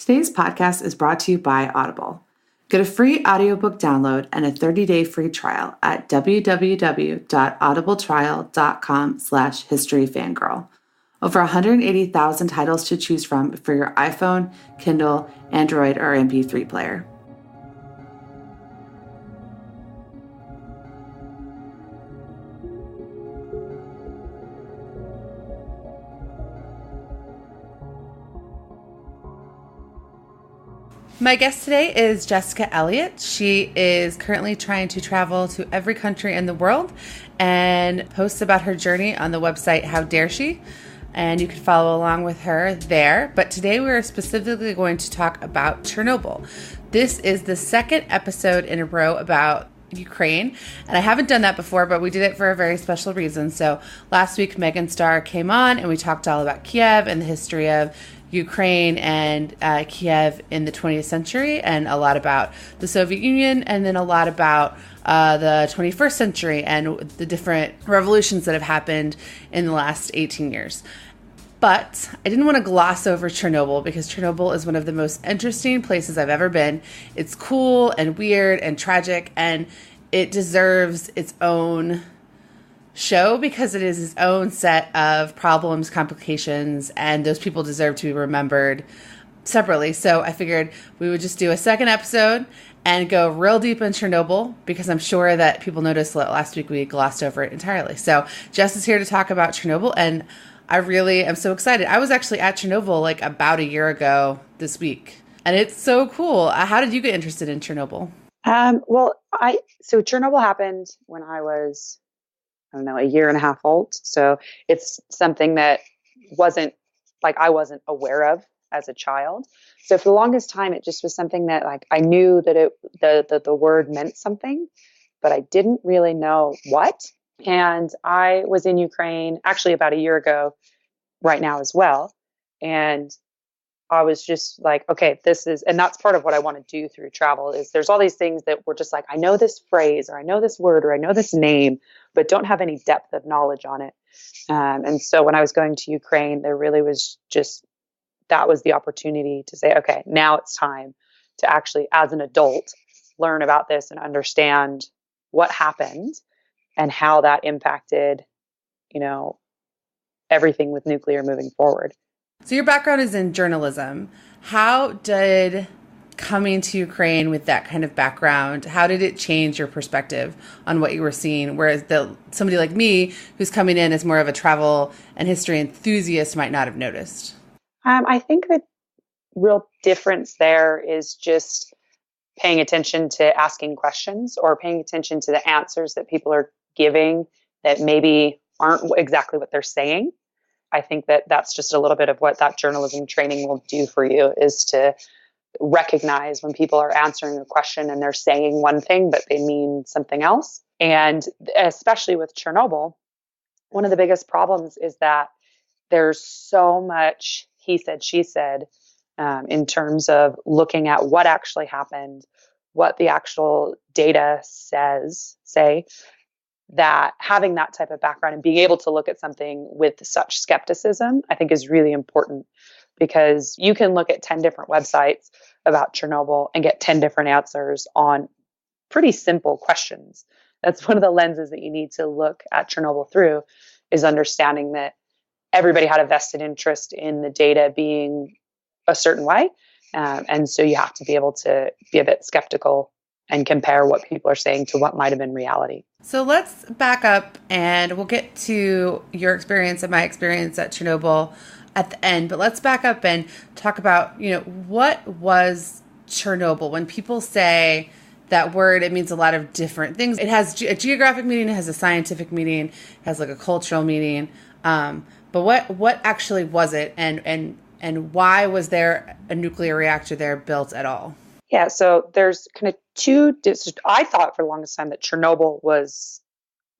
Today's podcast is brought to you by Audible. Get a free audiobook download and a 30-day free trial at www.audibletrial.com/historyfangirl. Over 180,000 titles to choose from for your iPhone, Kindle, Android, or MP3 player. My guest today is Jessica Elliott. She is currently trying to travel to every country in the world and posts about her journey on the website How Dare She? And you can follow along with her there. But today we are specifically going to talk about Chernobyl. This is the second episode in a row about Ukraine, and I haven't done that before, but we did it for a very special reason. So last week Megan Starr came on and we talked all about Kiev and the history of Ukraine and Kiev in the 20th century, and a lot about the Soviet Union, and then a lot about the 21st century and the different revolutions that have happened in the last 18 years. But I didn't want to gloss over Chernobyl because Chernobyl is one of the most interesting places I've ever been. It's cool and weird and tragic, and it deserves its own show because it is its own set of problems, complications, and those people deserve to be remembered separately. So I figured we would just do a second episode and go real deep in Chernobyl because I'm sure that people noticed that last week we glossed over it entirely. So Jess is here to talk about Chernobyl, and I really am so excited. I was actually at Chernobyl like about a year ago this week, and it's so cool. How did you get interested in Chernobyl? So Chernobyl happened when I was, a year and a half old. So it's something that I wasn't aware of as a child. So for the longest time, it just was something that I knew that the word meant something, but I didn't really know what. And I was in Ukraine actually about a year ago right now as well. And I was just like, okay, and that's part of what I want to do through travel is there's all these things that were just like, I know this phrase or I know this word or I know this name, but don't have any depth of knowledge on it. And so when I was going to Ukraine, there really was that was the opportunity to say, okay, now it's time to actually, as an adult, learn about this and understand what happened and how that impacted, everything with nuclear moving forward. So your background is in journalism. How did coming to Ukraine with that kind of background, how did it change your perspective on what you were seeing? Whereas somebody like me who's coming in as more of a travel and history enthusiast might not have noticed. I think the real difference there is just paying attention to asking questions or paying attention to the answers that people are giving that maybe aren't exactly what they're saying. I think that that's just a little bit of what that journalism training will do for you is to recognize when people are answering a question and they're saying one thing, but they mean something else. And especially with Chernobyl, one of the biggest problems is that there's so much he said, she said, in terms of looking at what actually happened, what the actual data say, that having that type of background and being able to look at something with such skepticism, I think is really important because you can look at 10 different websites about Chernobyl and get 10 different answers on pretty simple questions. That's one of the lenses that you need to look at Chernobyl through is understanding that everybody had a vested interest in the data being a certain way. And so you have to be able to be a bit skeptical and compare what people are saying to what might have been reality. So let's back up and we'll get to your experience and my experience at Chernobyl at the end. But let's back up and talk about, what was Chernobyl? When people say that word, it means a lot of different things. It has a geographic meaning, it has a scientific meaning, it has a cultural meaning. But what actually was it and why was there a nuclear reactor there built at all? Yeah, so there's kind of I thought for the longest time that Chernobyl was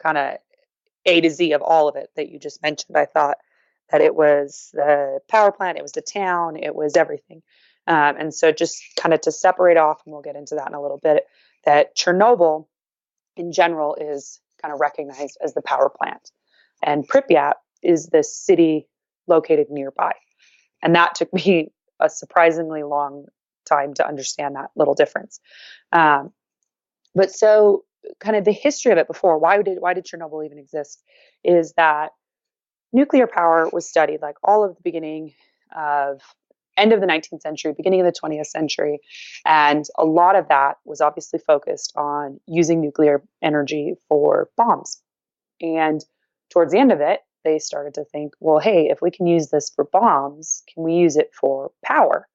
kind of A to Z of all of it that you just mentioned. I thought that it was the power plant, it was the town, it was everything. And so just kind of to separate off, and we'll get into that in a little bit, that Chernobyl in general is kind of recognized as the power plant. And Pripyat is the city located nearby. And that took me a surprisingly long time to understand that little difference. But so kind of the history of it before, why did Chernobyl even exist, is that nuclear power was studied like all of the beginning of end of the 19th century, beginning of the 20th century. And a lot of that was obviously focused on using nuclear energy for bombs. And towards the end of it, they started to think, well, hey, if we can use this for bombs, can we use it for power?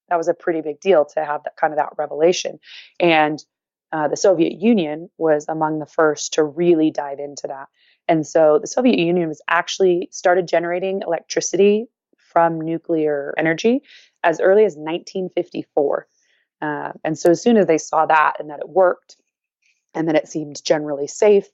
That was a pretty big deal to have that kind of that revelation. And the Soviet Union was among the first to really dive into that. And so the Soviet Union was actually started generating electricity from nuclear energy as early as 1954. And so as soon as they saw that and that it worked and that it seemed generally safe,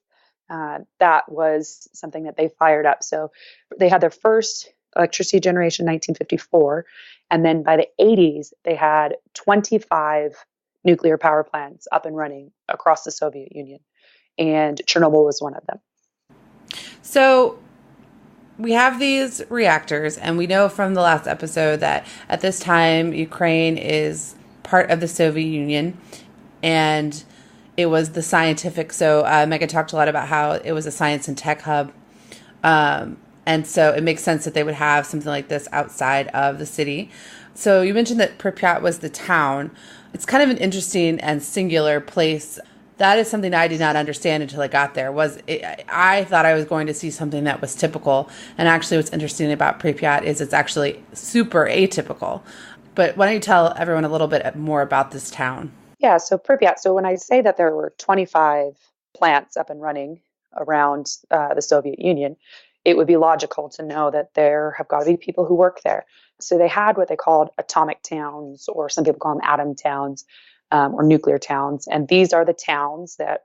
that was something that they fired up. So they had their first electricity generation in 1954. And then by the 80s, they had 25 nuclear power plants up and running across the Soviet Union. And Chernobyl was one of them. So we have these reactors, and we know from the last episode that at this time, Ukraine is part of the Soviet Union, and it was the scientific. So Megan talked a lot about how it was a science and tech hub. And so it makes sense that they would have something like this outside of the city. So you mentioned that Pripyat was the town. It's kind of an interesting and singular place. That is something I did not understand until I got there. I thought I was going to see something that was typical. And actually what's interesting about Pripyat is it's actually super atypical. But why don't you tell everyone a little bit more about this town? Yeah, so Pripyat. So when I say that there were 25 plants up and running around the Soviet Union, it would be logical to know that there have got to be people who work there. So they had what they called atomic towns, or some people call them atom towns, or nuclear towns. And these are the towns that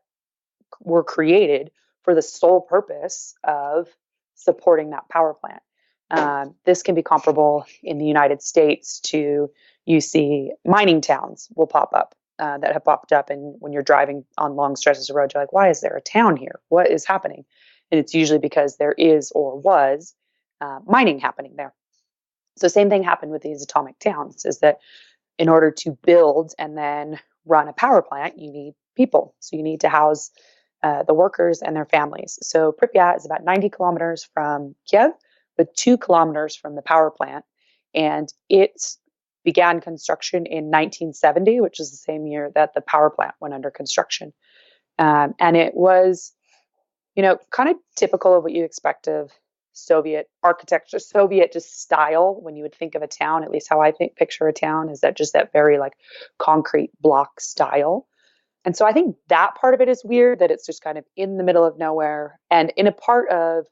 were created for the sole purpose of supporting that power plant. This can be comparable in the United States to, you see mining towns will pop up. That have popped up, and when you're driving on long stretches of road, you're like, why is there a town here? What is happening? And it's usually because there is or was mining happening there. So same thing happened with these atomic towns, is that in order to build and then run a power plant, you need people. So you need to house the workers and their families. So Pripyat is about 90 kilometers from Kiev, but 2 kilometers from the power plant. And it's began construction in 1970, which is the same year that the power plant went under construction. And it was, kind of typical of what you expect of Soviet architecture, Soviet just style. When you would think of a town, at least how I picture a town, is that just that very like concrete block style. And so I think that part of it is weird, that it's just kind of in the middle of nowhere and in a part of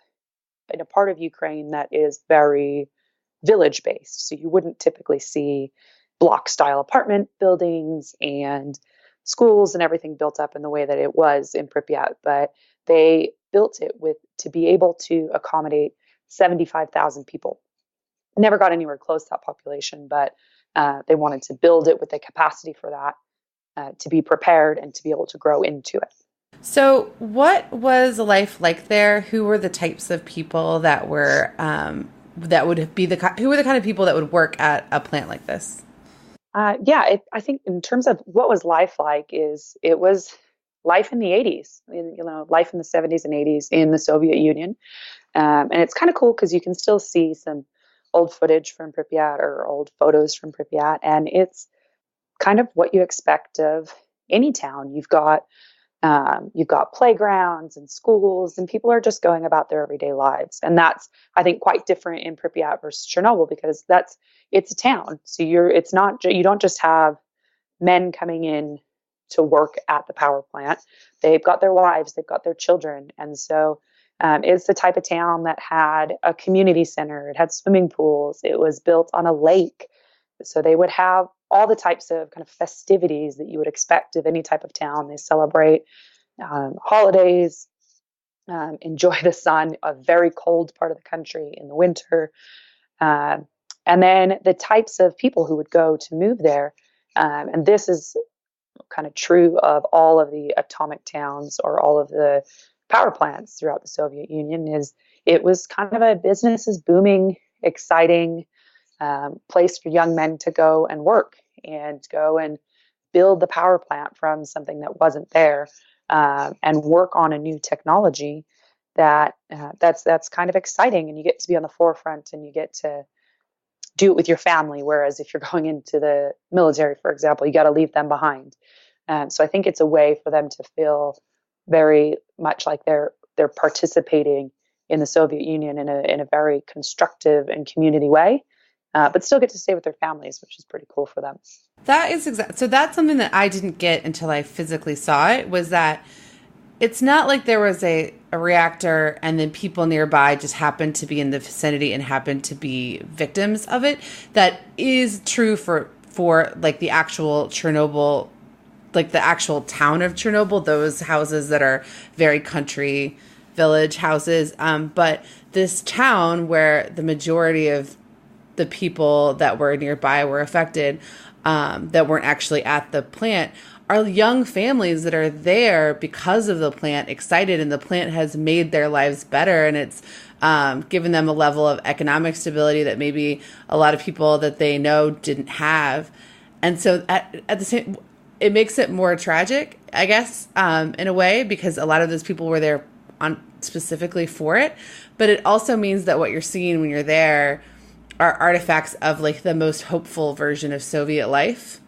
Ukraine that is very village based. So you wouldn't typically see block style apartment buildings and schools and everything built up in the way that it was in Pripyat, but they built it to be able to accommodate 75,000 people. Never got anywhere close to that population, but they wanted to build it with the capacity for that, to be prepared and to be able to grow into it. So what was life like there? Who were the types of people that were who were the kind of people that would work at a plant like this? I think in terms of what was life like, it was life in the 80s, life in the 70s and 80s in the Soviet Union. And it's kind of cool because you can still see some old footage from Pripyat or old photos from Pripyat. And it's kind of what you expect of any town. You've got playgrounds and schools, and people are just going about their everyday lives. And that's, I think, quite different in Pripyat versus Chernobyl, because it's a town. So you don't just have men coming in to work at the power plant. They've got their wives, they've got their children. And so it's the type of town that had a community center. It had swimming pools. It was built on a lake. So they would have all the types of kind of festivities that you would expect of any type of town. They celebrate holidays, enjoy the sun, a very cold part of the country in the winter. And then the types of people who would go to move there. And this is kind of true of all of the atomic towns or all of the power plants throughout the Soviet Union, is it was kind of a business is booming, exciting. place for young men to go and work and go and build the power plant from something that wasn't there, and work on a new technology that's kind of exciting, and you get to be on the forefront and you get to do it with your family. Whereas if you're going into the military, for example, you got to leave them behind. So I think it's a way for them to feel very much like they're participating in the Soviet Union in a very constructive and community way, but still get to stay with their families, which is pretty cool for them. That is so that's something that I didn't get until I physically saw it, was that it's not like there was a reactor and then people nearby just happened to be in the vicinity and happened to be victims of it. That is true for like the actual Chernobyl, like the actual town of Chernobyl, those houses that are very country village houses. But this town where the majority of the people that were nearby were affected, that weren't actually at the plant, are young families that are there because of the plant, excited, and the plant has made their lives better, and it's given them a level of economic stability that maybe a lot of people that they know didn't have. And so at the same, it makes it more tragic, I guess, in a way, because a lot of those people were there on specifically for it. But it also means that what you're seeing when you're there are artifacts of like the most hopeful version of Soviet life,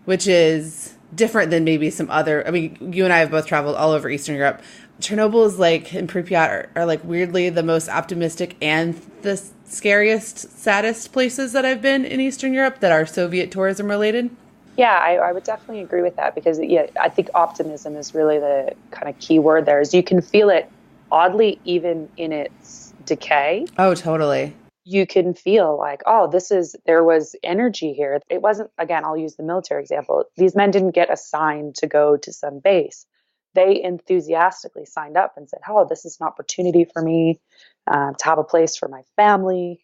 which is different than maybe some other. I mean, you and I have both traveled all over Eastern Europe. Chernobyl is like, and Pripyat are like weirdly the most optimistic and the scariest, saddest places that I've been in Eastern Europe that are Soviet tourism related. Yeah, I would definitely agree with that, because I think optimism is really the kind of key word there. Is you can feel it oddly even in its decay. Oh, totally. You can feel like, oh, there was energy here. It wasn't, again, I'll use the military example. These men didn't get assigned to go to some base. They enthusiastically signed up and said, oh, this is an opportunity for me to have a place for my family,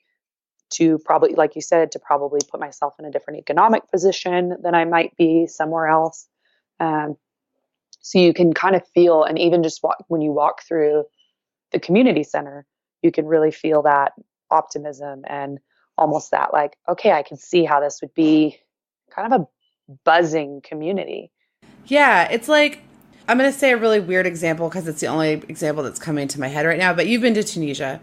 to probably, like you said, to probably put myself in a different economic position than I might be somewhere else. So you can kind of feel, and even just when you walk through the community center, you can really feel that optimism and almost that like, okay, I can see how this would be kind of a buzzing community. Yeah, it's like, I'm going to say a really weird example because it's the only example that's coming to my head right now, but you've been to Tunisia.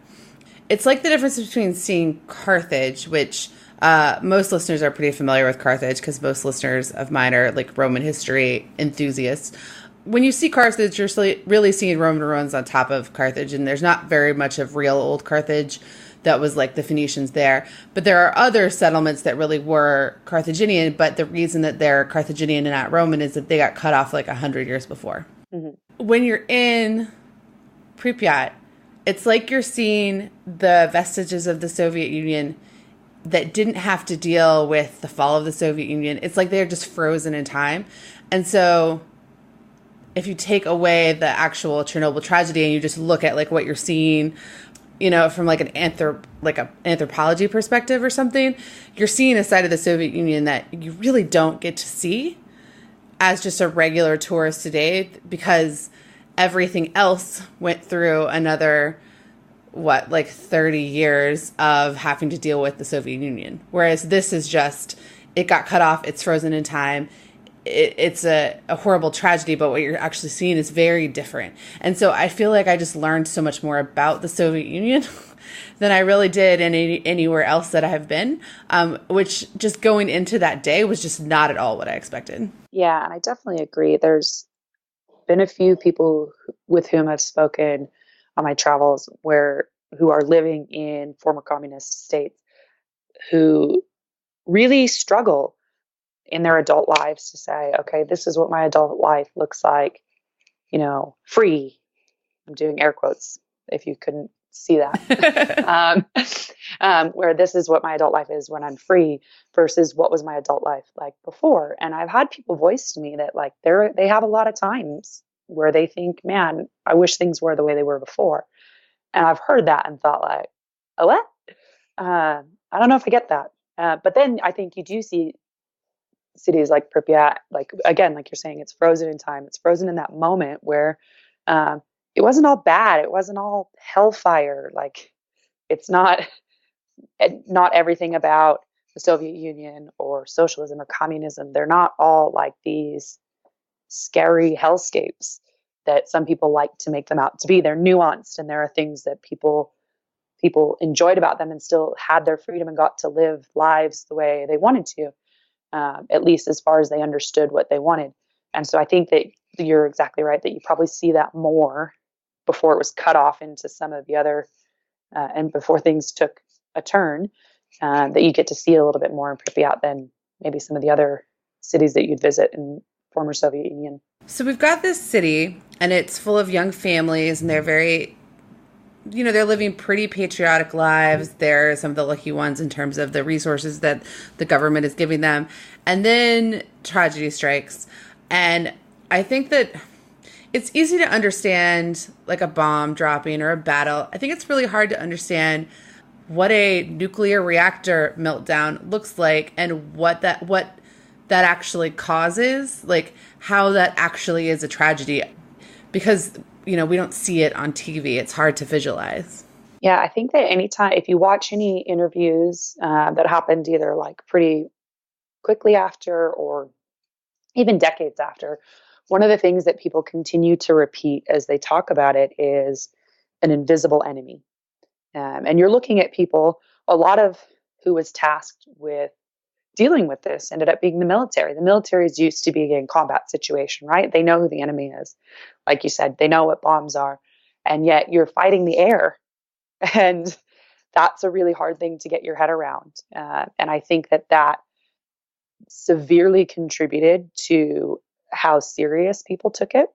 It's like the difference between seeing Carthage, which most listeners are pretty familiar with Carthage because most listeners of mine are like Roman history enthusiasts. When you see Carthage, you're really seeing Roman ruins on top of Carthage, and there's not very much of real old Carthage that was like the Phoenicians there. But there are other settlements that really were Carthaginian, but the reason that they're Carthaginian and not Roman is that they got cut off like 100 years before. Mm-hmm. When you're in Pripyat, it's like you're seeing the vestiges of the Soviet Union that didn't have to deal with the fall of the Soviet Union. It's like they're just frozen in time. And so if you take away the actual Chernobyl tragedy and you just look at like what you're seeing, you know, from like an anthropology perspective or something, you're seeing a side of the Soviet Union that you really don't get to see as just a regular tourist today, because everything else went through another, 30 years of having to deal with the Soviet Union. Whereas this is just, it got cut off, it's frozen in time. It's a horrible tragedy, but what you're actually seeing is very different. And so I feel like I just learned so much more about the Soviet Union than I really did anywhere else that I have been, which just going into that day was just not at all what I expected. Yeah, and I definitely agree. There's been a few people with whom I've spoken on my travels who are living in former communist states who really struggle in their adult lives to say, okay, this is what my adult life looks like, free. I'm doing air quotes if you couldn't see that. Where this is what my adult life is when I'm free versus what was my adult life like before. And I've had people voice to me that like they have a lot of times where they think, man, I wish things were the way they were before. And I've heard that and thought like, oh, what? I don't know if I get that. But then I think you do see cities like Pripyat, like, again, like you're saying, it's frozen in time. It's frozen in that moment where it wasn't all bad. It wasn't all hellfire. Like, it's not not everything about the Soviet Union or socialism or communism, they're not all like these scary hellscapes that some people like to make them out to be. They're nuanced, and there are things that people enjoyed about them and still had their freedom and got to live lives the way they wanted to, at least as far as they understood what they wanted. And so I think that you're exactly right, that you probably see that more before it was cut off into some of the other, and before things took a turn, that you get to see a little bit more in Pripyat than maybe some of the other cities that you'd visit in former Soviet Union. So we've got this city, and it's full of young families, and they're very, they're living pretty patriotic lives. They're some of the lucky ones in terms of the resources that the government is giving them. And then tragedy strikes. And I think that it's easy to understand like a bomb dropping or a battle. I think it's really hard to understand what a nuclear reactor meltdown looks like and what that actually causes, like how that actually is a tragedy, because we don't see it on TV. It's hard to visualize. Yeah, I think that anytime, if you watch any interviews that happened either like pretty quickly after or even decades after, one of the things that people continue to repeat as they talk about it is an invisible enemy. And you're looking at people, a lot of who was tasked with dealing with this ended up being the military. The military is used to being in combat situation, right? They know who the enemy is. Like you said, they know what bombs are. And yet you're fighting the air. And that's a really hard thing to get your head around. And I think that severely contributed to how serious people took it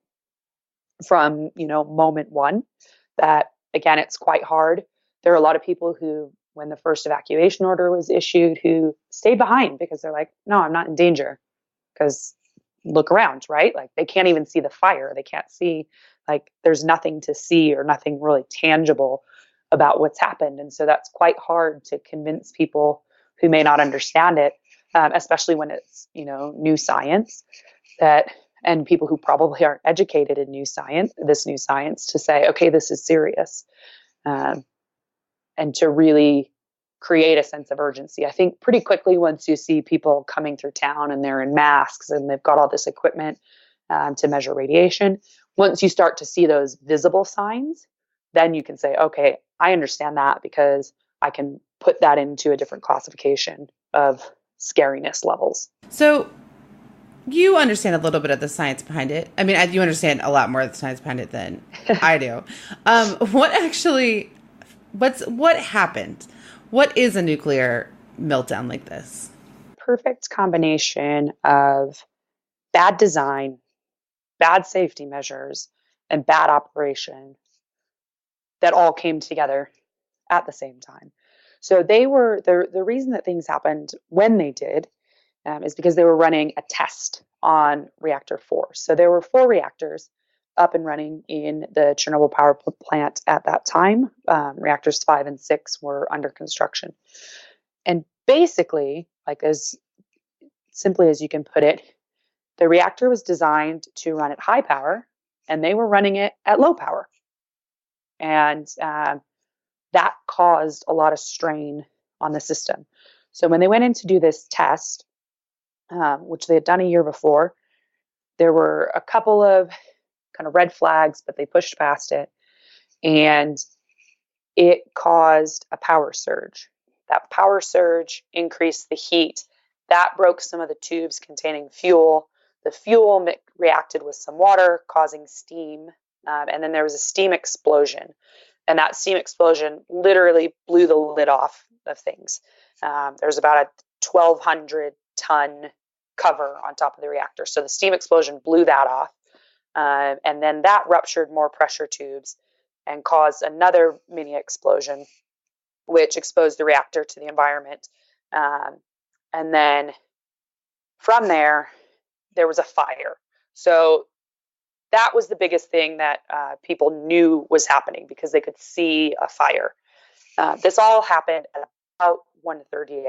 from, moment one. That, again, it's quite hard. There are a lot of people who, when the first evacuation order was issued, who stayed behind because they're like, no, I'm not in danger. Because look around, right? Like they can't even see the fire. They can't see, like there's nothing to see or nothing really tangible about what's happened. And so that's quite hard to convince people who may not understand it, especially when it's, new science, and people who probably aren't educated in this new science, to say, okay, this is serious. And to really create a sense of urgency. I think pretty quickly, once you see people coming through town and they're in masks and they've got all this equipment to measure radiation, once you start to see those visible signs, then you can say, okay, I understand that because I can put that into a different classification of scariness levels. So you understand a little bit of the science behind it. I mean, you understand a lot more of the science behind it than I do. What happened? What is a nuclear meltdown like this? Perfect combination of bad design, bad safety measures, and bad operation that all came together at the same time. So they were the reason that things happened when they did is because they were running a test on reactor 4. So there were 4 reactors up and running in the Chernobyl power plant at that time. Reactors 5 and 6 were under construction. And basically, like as simply as you can put it, the reactor was designed to run at high power, and they were running it at low power. And that caused a lot of strain on the system. So when they went in to do this test, which they had done a year before, there were a couple of kind of red flags, but they pushed past it. And it caused a power surge. That power surge increased the heat. That broke some of the tubes containing fuel. The fuel reacted with some water, causing steam. And then there was a steam explosion. And that steam explosion literally blew the lid off of things. There's about a 1,200 ton cover on top of the reactor. So the steam explosion blew that off. And then that ruptured more pressure tubes and caused another mini explosion, which exposed the reactor to the environment. And then from there was a fire. So that was the biggest thing that people knew was happening because they could see a fire. This all happened at about 1:30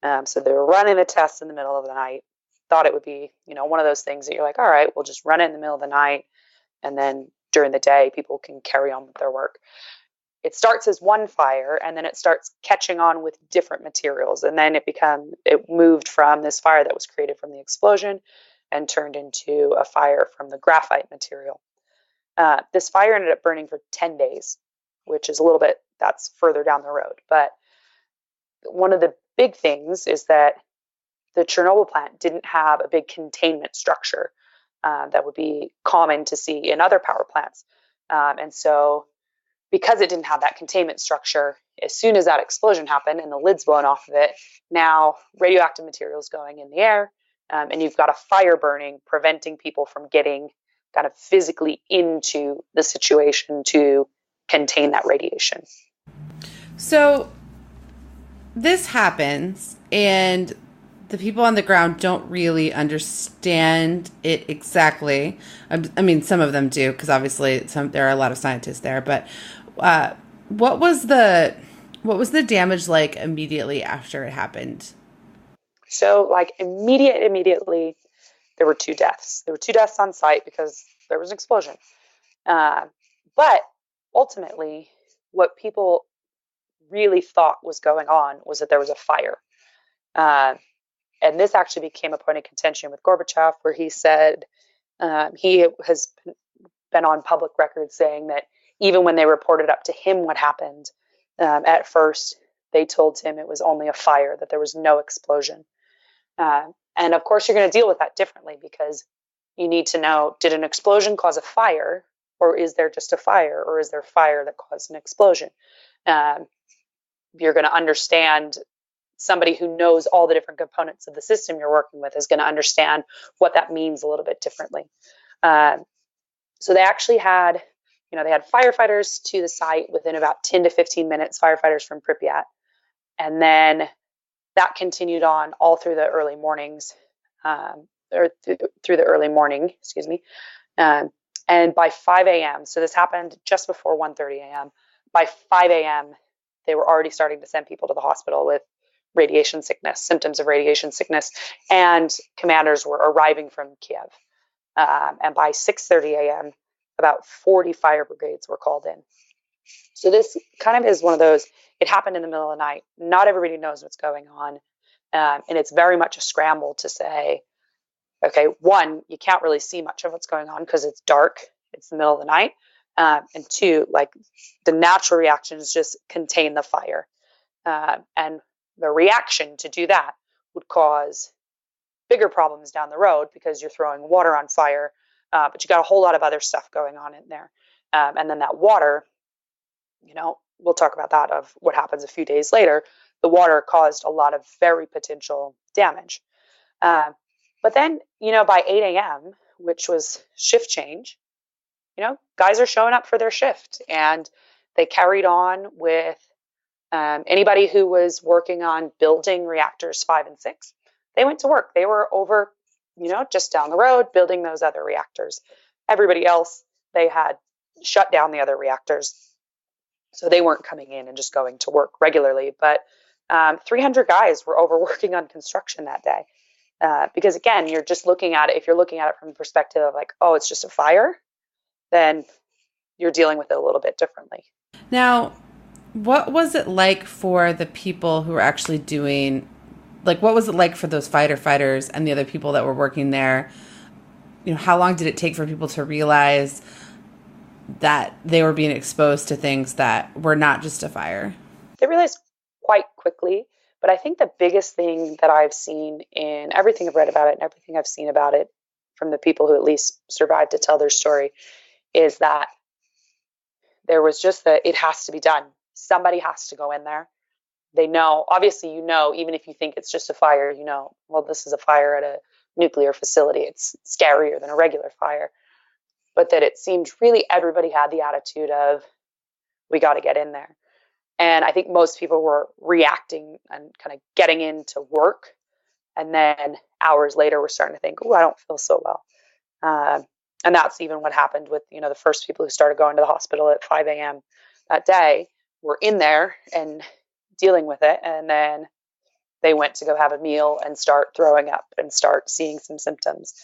a.m. So they were running the tests in the middle of the night. Thought it would be, one of those things that you're like, all right, we'll just run it in the middle of the night. And then during the day, people can carry on with their work. it starts as one fire, and then it starts catching on with different materials. And then it moved from this fire that was created from the explosion and turned into a fire from the graphite material. This fire ended up burning for 10 days, which is that's further down the road. But one of the big things is that the Chernobyl plant didn't have a big containment structure that would be common to see in other power plants. And so because it didn't have that containment structure, as soon as that explosion happened and the lid's blown off of it, now radioactive material is going in the air, and you've got a fire burning, preventing people from getting kind of physically into the situation to contain that radiation. So this happens, and the people on the ground don't really understand it exactly. I mean, some of them do, because obviously there are a lot of scientists there. But what was the damage like immediately after it happened? So, like immediately, there were 2 deaths. There were 2 deaths on site because there was an explosion. But ultimately, what people really thought was going on was that there was a fire. And this actually became a point of contention with Gorbachev, where he said he has been on public record saying that even when they reported up to him what happened, at first they told him it was only a fire, that there was no explosion. And of course, you're going to deal with that differently, because you need to know, did an explosion cause a fire, or is there just a fire, or is there fire that caused an explosion? You're going to understand. Somebody who knows all the different components of the system you're working with is going to understand what that means a little bit differently. So they actually had, they had firefighters to the site within about 10 to 15 minutes, firefighters from Pripyat. And then that continued on all through the early mornings, through the early morning, excuse me. And by 5 a.m., so this happened just before 1:30 a.m., by 5 a.m., they were already starting to send people to the hospital with radiation sickness, symptoms of radiation sickness, and commanders were arriving from Kiev. And by 6:30 a.m., about 40 fire brigades were called in. So this kind of is one of those, it happened in the middle of the night. Not everybody knows what's going on. And it's very much a scramble to say, okay, one, you can't really see much of what's going on because it's dark. It's the middle of the night. And 2, like the natural reaction is just contain the fire. And the reaction to do that would cause bigger problems down the road, because you're throwing water on fire, but you got a whole lot of other stuff going on in there. And then that water, we'll talk about that, of what happens a few days later. The water caused a lot of very potential damage. But then, by 8 a.m., which was shift change, guys are showing up for their shift, and they carried on with anybody who was working on building reactors 5 and 6. They went to work. They were over, just down the road building those other reactors. Everybody else, they had shut down the other reactors. So they weren't coming in and just going to work regularly. But 300 guys were over working on construction that day. Because again, you're just looking at it, if you're looking at it from the perspective of like, oh, it's just a fire, then you're dealing with it a little bit differently. Now, what was it like for the people who were actually doing, what was it like for those firefighters and the other people that were working there? How long did it take for people to realize that they were being exposed to things that were not just a fire? They realized quite quickly, but I think the biggest thing that I've seen in everything I've read about it and everything I've seen about it from the people who at least survived to tell their story is that there was just it has to be done. Somebody has to go in there. They know, obviously, even if you think it's just a fire, well, this is a fire at a nuclear facility. It's scarier than a regular fire. But that it seemed really everybody had the attitude of, we got to get in there. And I think most people were reacting and kind of getting into work. And then hours later, we're starting to think, oh, I don't feel so well. And that's even what happened with, the first people who started going to the hospital at 5 a.m. that day were in there and dealing with it. And then they went to go have a meal and start throwing up and start seeing some symptoms.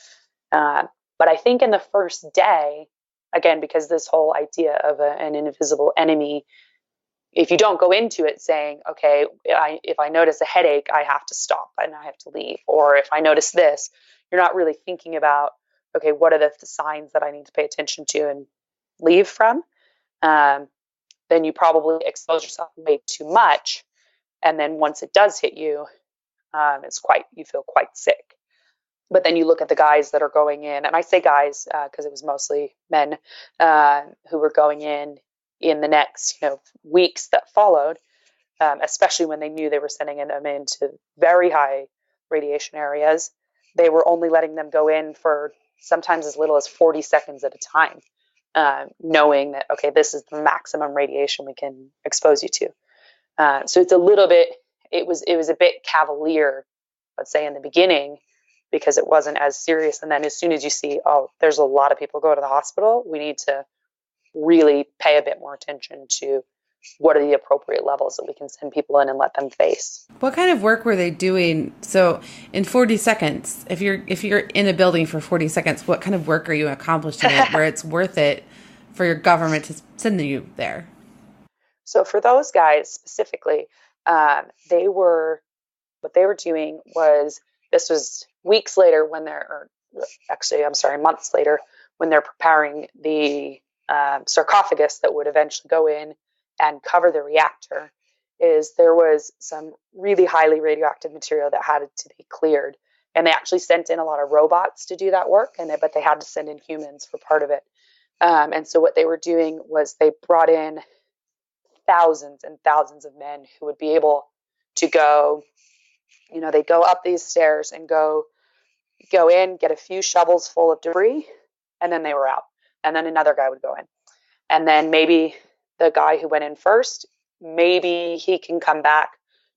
But I think in the first day, again, because this whole idea of an invisible enemy if you don't go into it saying, okay, if I notice a headache, I have to stop and I have to leave. Or if I notice this, you're not really thinking about, okay, what are the signs that I need to pay attention to and leave from? Then you probably expose yourself way too much. And then once it does hit you, you feel quite sick. But then you look at the guys that are going in, and I say guys because it was mostly men who were going in the next weeks that followed, especially when they knew they were sending them into very high radiation areas. They were only letting them go in for sometimes as little as 40 seconds at a time, knowing that, okay, this is the maximum radiation we can expose you to. So it's a little bit, it was a bit cavalier, let's say, in the beginning, because it wasn't as serious. And then as soon as you see, oh, there's a lot of people go to the hospital, we need to really pay a bit more attention to what are the appropriate levels that we can send people in and let them face. What kind of work were they doing? So in 40 seconds, if you're in a building for 40 seconds, what kind of work are you accomplishing where it's worth it for your government to send you there? So for those guys specifically, what they were doing was, this was weeks later months later, when they're preparing the sarcophagus that would eventually go in and cover the reactor, is there was some really highly radioactive material that had to be cleared. And they actually sent in a lot of robots to do that work, but they had to send in humans for part of it. And so what they were doing was they brought in thousands and thousands of men who would be able to go, they go up these stairs and go in, get a few shovels full of debris, and then they were out. And then another guy would go in. And then maybe the guy who went in first, maybe he can come back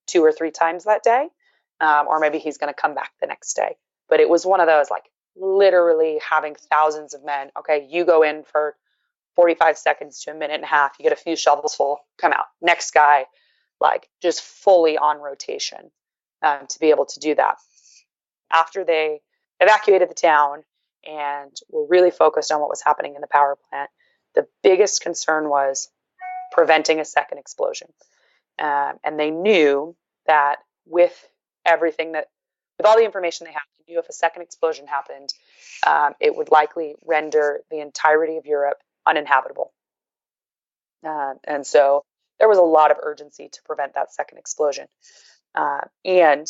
2 or 3 times that day, or maybe he's going to come back the next day. But it was one of those, like, literally having thousands of men. Okay, you go in for 45 seconds to a minute and a half, you get a few shovels full, come out. Next guy, like, just fully on rotation to be able to do that. After they evacuated the town and were really focused on what was happening in the power plant, the biggest concern was preventing a second explosion. And they knew that with all the information they had, they knew if a second explosion happened, it would likely render the entirety of Europe uninhabitable. And so there was a lot of urgency to prevent that second explosion. And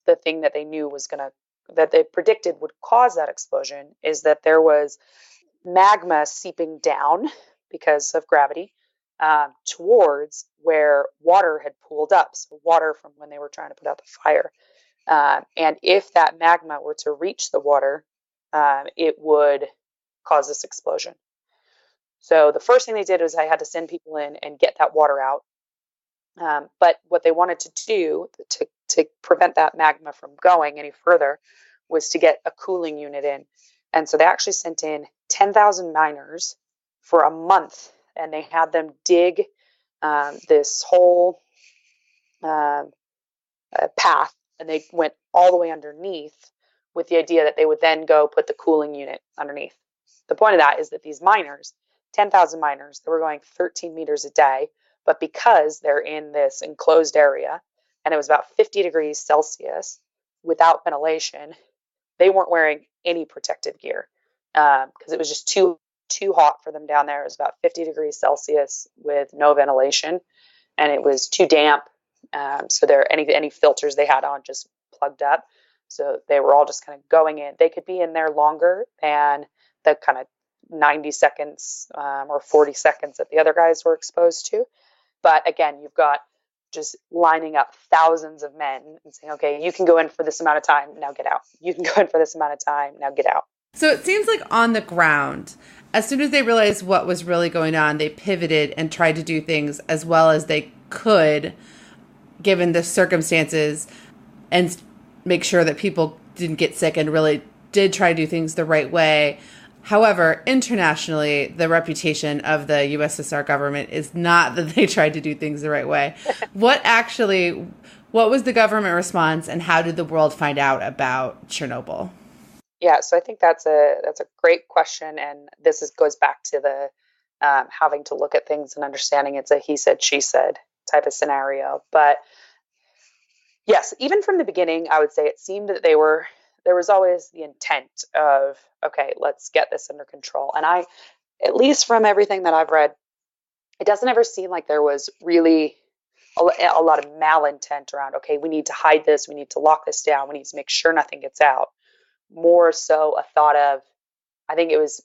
the thing that they knew that they predicted would cause that explosion is that there was magma seeping down because of gravity towards where water had pooled up. So water from when they were trying to put out the fire. And if that magma were to reach the water, it would cause this explosion. So the first thing they did was I had to send people in and get that water out. But what they wanted to do to prevent that magma from going any further was to get a cooling unit in. And so they actually sent in 10,000 miners for a month, and they had them dig this whole path, and they went all the way underneath with the idea that they would then go put the cooling unit underneath. The point of that is that these miners, 10,000 miners, they were going 13 meters a day, but because they're in this enclosed area and it was about 50 degrees Celsius without ventilation, they weren't wearing any protective gear because it was just too hot for them down there. It was about 50 degrees Celsius with no ventilation, and it was too damp. So any filters they had on just plugged up. So they were all just kind of going in. They could be in there longer than the kind of 90 seconds or 40 seconds that the other guys were exposed to. But again, you've got just lining up thousands of men and saying, okay, you can go in for this amount of time, now get out. You can go in for this amount of time, now get out. So it seems like on the ground, as soon as they realized what was really going on, they pivoted and tried to do things as well as they could, given the circumstances, and make sure that people didn't get sick and really did try to do things the right way. However, internationally, the reputation of the USSR government is not that they tried to do things the right way. What was the government response, and how did the world find out about Chernobyl? Yeah, so I think that's a great question, and this goes back to the having to look at things and understanding it's a he said, she said type of scenario. But yes, even from the beginning, I would say it seemed that there was always the intent of, okay, let's get this under control. And at least from everything that I've read, it doesn't ever seem like there was really a lot of malintent around, okay, we need to hide this, we need to lock this down, we need to make sure nothing gets out. More so a thought of, I think it was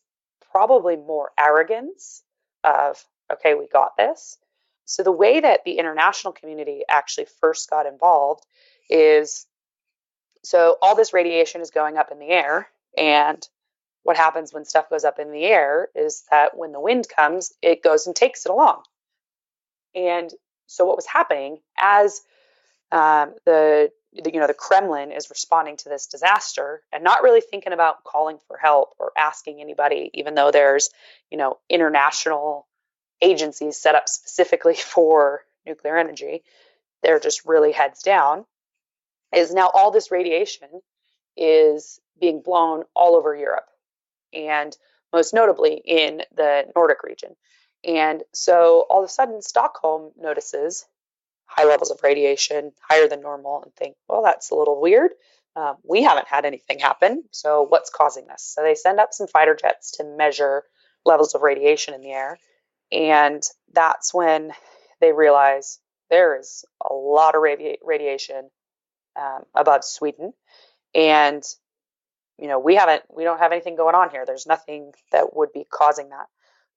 probably more arrogance of, okay, we got this. So the way that the international community actually first got involved is, so all this radiation is going up in the air, and what happens when stuff goes up in the air is that when the wind comes, it goes and takes it along. And so what was happening as the Kremlin is responding to this disaster and not really thinking about calling for help or asking anybody, even though there's, international agencies set up specifically for nuclear energy, they're just really heads down, is now all this radiation is being blown all over Europe, and most notably in the Nordic region. And so all of a sudden, Stockholm notices high levels of radiation, higher than normal, and think, well, that's a little weird. We haven't had anything happen, so what's causing this? So they send up some fighter jets to measure levels of radiation in the air. And that's when they realize there is a lot of radiation above Sweden. And, we don't have anything going on here. There's nothing that would be causing that.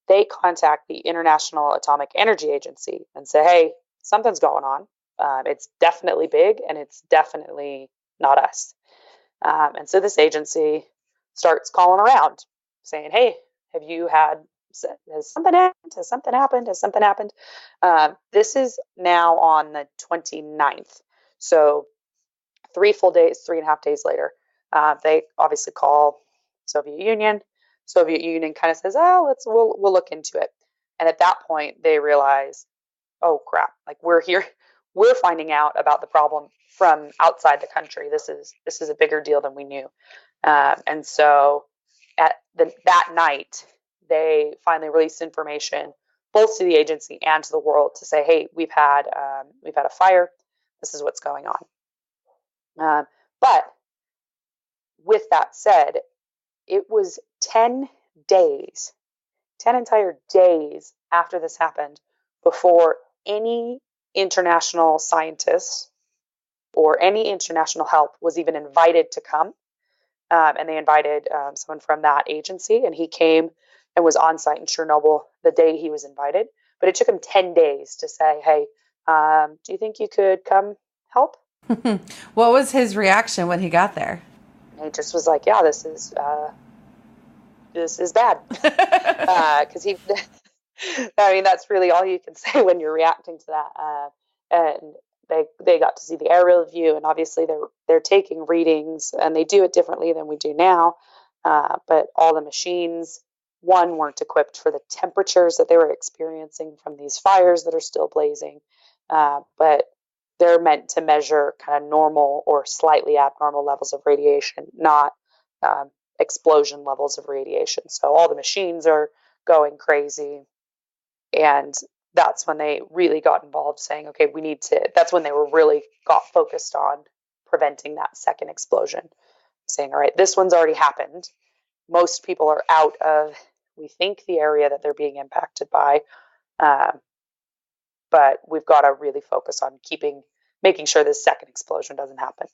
They contact the International Atomic Energy Agency and say, hey, something's going on. It's definitely big, and it's definitely not us. And so this agency starts calling around saying, hey, has something happened? Has something happened? Has something happened? This is now on the 29th. So 3.5 days later, they obviously call Soviet Union. Soviet Union kind of says, oh, we'll look into it. And at that point, they realize, oh crap, like we're finding out about the problem from outside the country. This is a bigger deal than we knew. And so that night, they finally released information both to the agency and to the world to say, hey, we've had a fire. This is what's going on. But with that said, it was 10 entire days after this happened before any international scientists or any international help was even invited to come. And they invited someone from that agency, and he came and was on site in Chernobyl the day he was invited. But it took him 10 days to say, hey, do you think you could come help? What was his reaction when he got there? And he just was like, yeah, this is bad. Because that's really all you can say when you're reacting to that. And they got to see the aerial view, and obviously they're taking readings, and they do it differently than we do now. But all the machines, weren't equipped for the temperatures that they were experiencing from these fires that are still blazing. But they're meant to measure kind of normal or slightly abnormal levels of radiation, not explosion levels of radiation. So all the machines are going crazy. And that's when they really got involved, saying, okay, that's when they got focused on preventing that second explosion, saying, all right, this one's already happened. Most people are out of, we think, the area that they're being impacted by. But we've got to really focus on making sure this second explosion doesn't happen.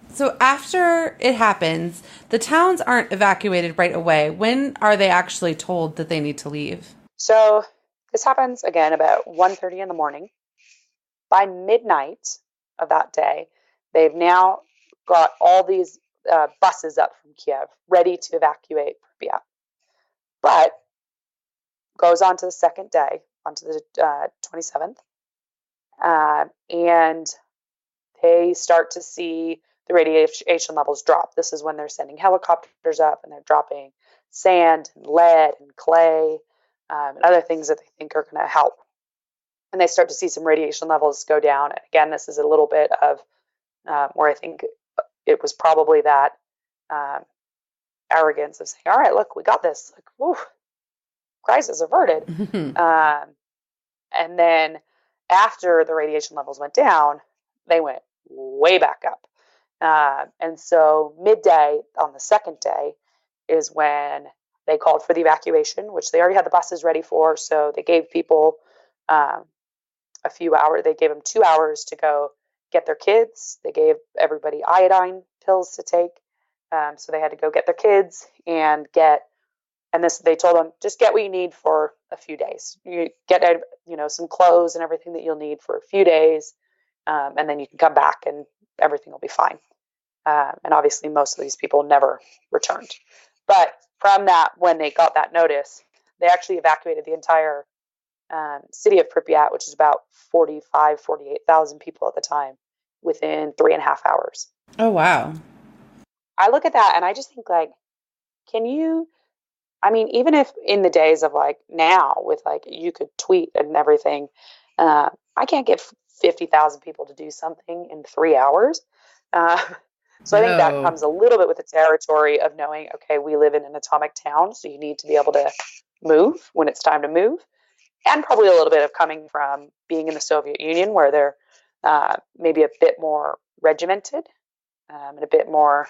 So after it happens, the towns aren't evacuated right away. When are they actually told that they need to leave? So this happens again about 1:30 in the morning. By midnight of that day, they've now got all these buses up from Kiev ready to evacuate Pripyat. But goes on to the second day, onto the 27th, and they start to see the radiation levels drop. This is when they're sending helicopters up, and they're dropping sand and lead and clay and other things that they think are going to help. And they start to see some radiation levels go down. And again, this is a little bit of where I think it was probably that arrogance of saying, all right, look, we got this. Like, whew, crisis averted. And then after the radiation levels went down, they went way back up. And so midday on the second day is when they called for the evacuation, which they already had the buses ready for. So they gave people a few hours. They gave them 2 hours to go get their kids. They gave everybody iodine pills to take. So they had to go get their kids and they told them, just get what you need for a few days. You get, some clothes and everything that you'll need for a few days. And then you can come back and everything will be fine. And obviously most of these people never returned. But from that, when they got that notice, they actually evacuated the entire city of Pripyat, which is about 48,000 people at the time, within 3.5 hours. Oh, wow. I look at that and I just think, even if in the days of now with you could tweet and everything, I can't get 50,000 people to do something in 3 hours. So I think that comes a little bit with the territory of knowing, okay, we live in an atomic town, so you need to be able to move when it's time to move. And probably a little bit of coming from being in the Soviet Union, where they're maybe a bit more regimented and a bit more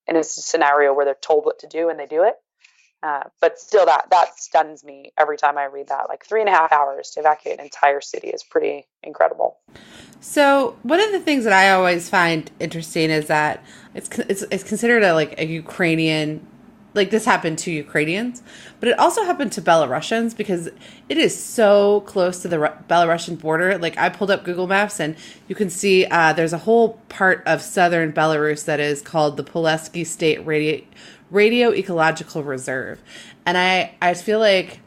in a scenario where they're told what to do and they do it. But still, that stuns me every time I read that. 3.5 hours to evacuate an entire city is pretty incredible. So one of the things that I always find interesting is that it's considered a Ukrainian, this happened to Ukrainians, but it also happened to Belarusians because it is so close to the Belarusian border. I pulled up Google Maps and you can see there's a whole part of southern Belarus that is called the Polesky State Radio Ecological Reserve. And I feel like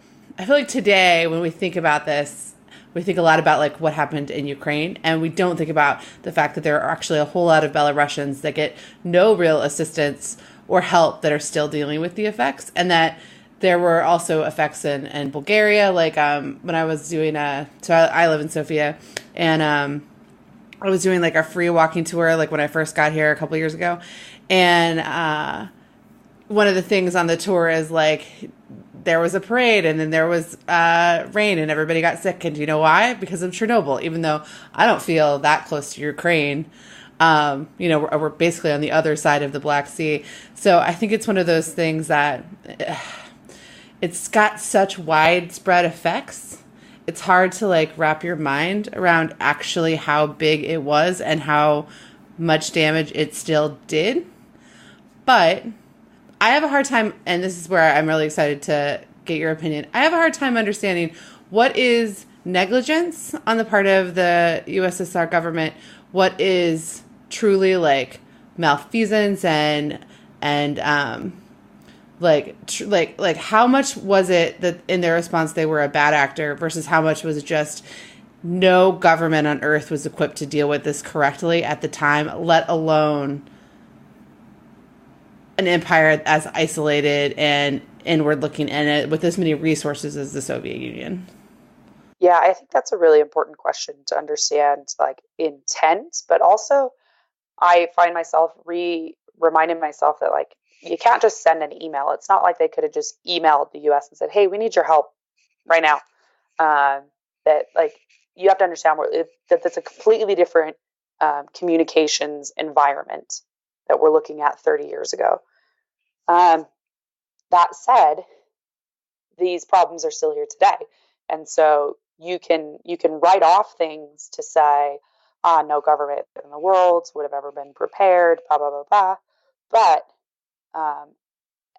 today when we think about this, we think a lot about what happened in Ukraine, and we don't think about the fact that there are actually a whole lot of Belarusians that get no real assistance or help that are still dealing with the effects, and that there were also effects in Bulgaria. When I was doing so I live in Sofia, and I was doing a free walking tour when I first got here a couple years ago, and one of the things on the tour is there was a parade and then there was rain and everybody got sick. And do you know why? Because of Chernobyl. Even though I don't feel that close to Ukraine, we're basically on the other side of the Black Sea. So I think it's one of those things that it's got such widespread effects. It's hard to wrap your mind around actually how big it was and how much damage it still did. But I have a hard time, and this is where I'm really excited to get your opinion. I have a hard time understanding what is negligence on the part of the USSR government, what is truly malfeasance and how much was it that in their response they were a bad actor versus how much was it just no government on earth was equipped to deal with this correctly at the time, let alone an empire as isolated and inward looking and with as many resources as the Soviet Union? Yeah, I think that's a really important question to understand, intent, but also I find myself reminding myself that you can't just send an email. It's not like they could have just emailed the US and said, hey, we need your help right now. You have to understand that that's a completely different communications environment that we're looking at 30 years ago. That said, these problems are still here today. And so you can write off things to say, no government in the world would have ever been prepared, blah, blah, blah, blah. But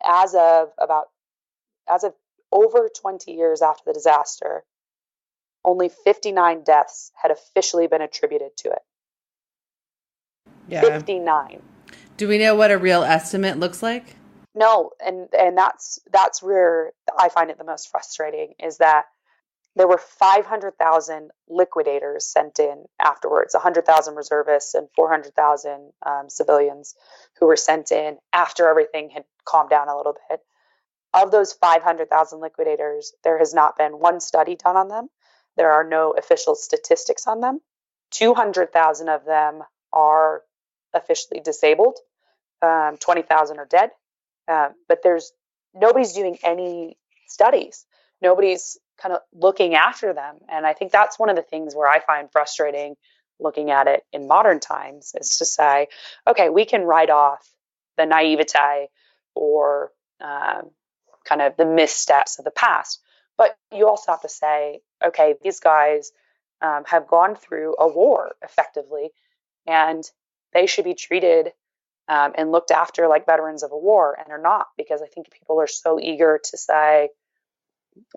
as of over 20 years after the disaster, only 59 deaths had officially been attributed to it. Yeah. 59. Do we know what a real estimate looks like? No, and that's where I find it the most frustrating is that there were 500,000 liquidators sent in afterwards, 100,000 reservists and 400,000 civilians who were sent in after everything had calmed down a little bit. Of those 500,000 liquidators, there has not been one study done on them. There are no official statistics on them. 200,000 of them are officially disabled. 20,000 are dead. But nobody's doing any studies. Nobody's kind of looking after them. And I think that's one of the things where I find frustrating looking at it in modern times, is to say, okay, we can write off the naivete or kind of the missteps of the past. But you also have to say, okay, these guys have gone through a war effectively, and they should be treated and looked after like veterans of a war, and are not, because I think people are so eager to say,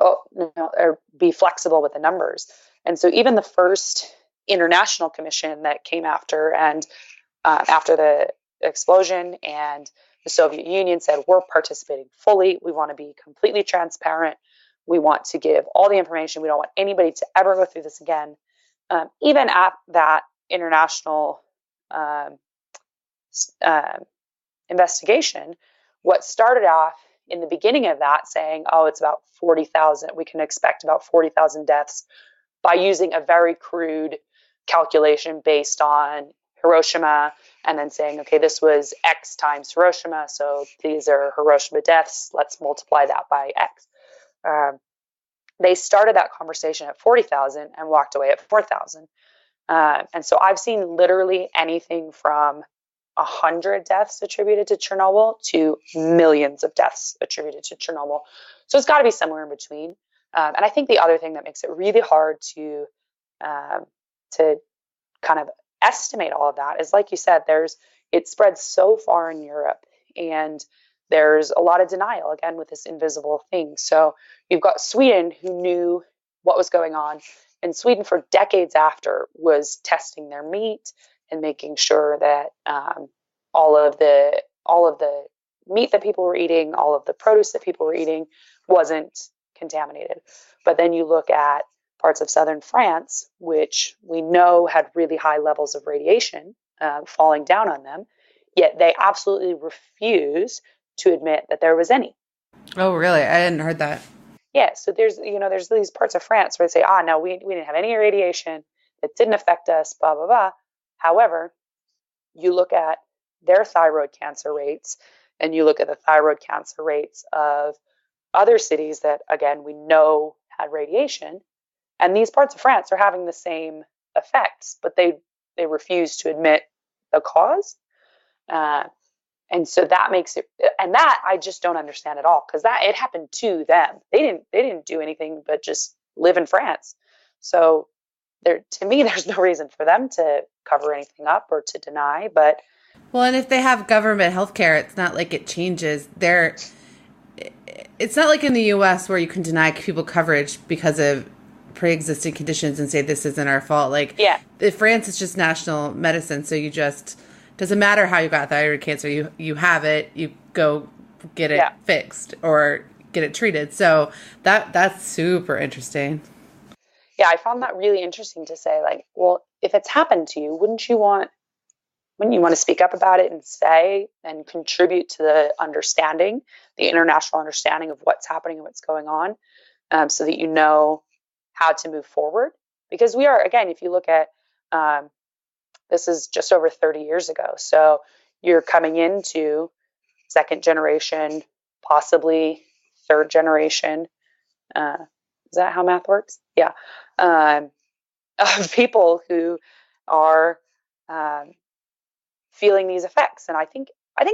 oh, or be flexible with the numbers. And so even the first international commission that came after the explosion, and the Soviet Union said, we're participating fully. We want to be completely transparent. We want to give all the information. We don't want anybody to ever go through this again. Even at that international investigation, what started off in the beginning of that saying, oh, it's about 40,000, we can expect about 40,000 deaths, by using a very crude calculation based on Hiroshima, and then saying, okay, this was X times Hiroshima, so these are Hiroshima deaths, let's multiply that by X. They started that conversation at 40,000 and walked away at 4,000. And so I've seen literally anything from 100 deaths attributed to Chernobyl to millions of deaths attributed to Chernobyl. So it's got to be somewhere in between. And I think the other thing that makes it really hard to kind of estimate all of that is, like you said, it spreads so far in Europe, and there's a lot of denial, again, with this invisible thing. So you've got Sweden, who knew what was going on, and Sweden for decades after was testing their meat and making sure that all of the meat that people were eating, all of the produce that people were eating wasn't contaminated. But then you look at parts of southern France, which we know had really high levels of radiation falling down on them, yet they absolutely refuse to admit that there was any. Oh, really? I hadn't heard that. Yeah, so there's these parts of France where they say, no, we didn't have any radiation, it didn't affect us, blah, blah, blah. However, you look at their thyroid cancer rates, and you look at the thyroid cancer rates of other cities that, again, we know had radiation, and these parts of France are having the same effects, but they refuse to admit the cause. And so that makes it, and that I just don't understand at all, because it happened to them. They didn't do anything but just live in France. So to me, there's no reason for them to cover anything up or to deny. But well, and if they have government health care, it's not like it changes. It's not like in the U.S. where you can deny people coverage because of pre-existing conditions and say this isn't our fault. Like, yeah, in France, it's just national medicine, so you just doesn't matter how you got thyroid cancer. You have it. You go get it fixed or get it treated. So that's super interesting. Yeah, I found that really interesting to say, like, well, if it's happened to you, wouldn't you want to speak up about it and say and contribute to the understanding, the international understanding of what's happening and what's going on, so that you know how to move forward? Because we are, again, if you look at, this is just over 30 years ago. So you're coming into second generation, possibly third generation. Is that how math works? Yeah. Of people who are feeling these effects. And I think